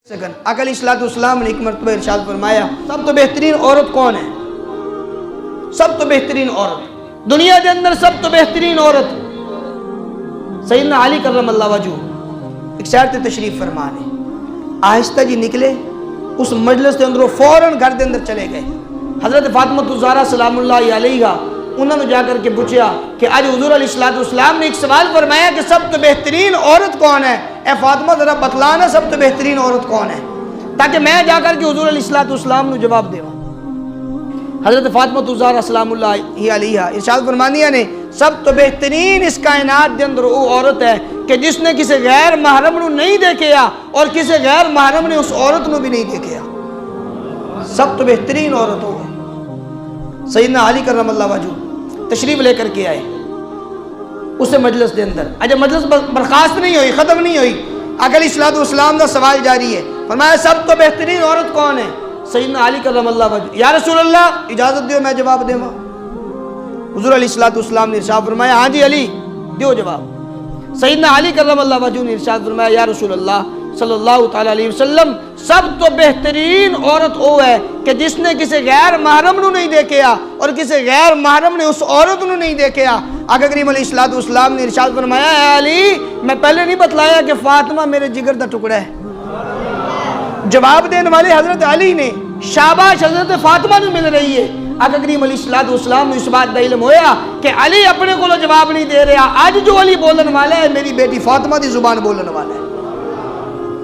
Second آقا علیہ السلام نے ایک مرتبہ ارشاد فرمایا سب تو بہترین عورت کون ہے؟ سب تو بہترین عورت دنیا کے اندر سب تو بہترین عورت سیدنا علی کرم اللہ وجہ ایک سائر تے تشریف فرمانے آہستہ جی نکلے اس مجلس کے اندر فوراً گھر کے اندر چلے گئے. حضرت فاطمہ الزہرا سلام اللہ علیہا انہوں نے جا کر کے پوچھا کہ آج حضور علیہ السلام نے ایک سوال فرمایا کہ سب تو بہترین عورت کون ہے؟ اے فاطمہ ذرا بتلانا سب تو بہترین عورت کون ہے تاکہ میں جا کر کے حضور علیہ السلام نے جواب دے. حضرت فاطمہ الزہرا سلام اللہ علیہا ارشاد فرمانیہ نے سب تو بہترین اس کائنات دے اندر وہ عورت ہے کہ جس نے کسی غیر محرم نو نہیں دیکھیا اور کسی غیر محرم نے اس عورت نو بھی نہیں دیکھیا. سب تو بہترین عورت ہو گئے. سیدنا علی کرم اللہ وجہ تشریف لے کر کے آئے اسے مجلس دے اندر. اجے مجلس برخاست نہیں ہوئی, ختم نہیں ہوئی, آقا علیہ السلام کا سوال جاری ہے. فرمایا سب تو بہترین عورت کون ہے؟ سیدنا علی کرم اللہ وجہ یا رسول اللہ اجازت دیو میں جواب دے ماں. حضور علیہ السلام نے ارشاد فرمایا ہاں جی علی دیو جواب. سیدنا علی کرم اللہ وجہ نے ارشاد فرمایا یا رسول اللہ صلی اللہ تعالی علیہ وسلم سب تو بہترین عورت وہ ہے کہ جس نے کسی غیر محرم نو نہیں دیکھیا اور کسی غیر محرم نے اس عورت نو نہیں دیکھیا. آقا کریم علیہ السلام نے ارشاد فرمایا اے علی میں پہلے نہیں بتلایا کہ فاطمہ میرے جگر دا ٹکڑا ہے؟ جواب دینے والے حضرت علی نے شاباش حضرت فاطمہ نے مل رہی ہے. آقا کریم علیہ السلام نے اس بات دا علم ہویا کہ علی اپنے کو جواب نہیں دے رہا, آج جو علی بولن والا ہے میری بیٹی فاطمہ دی زبان بولن والا ہے.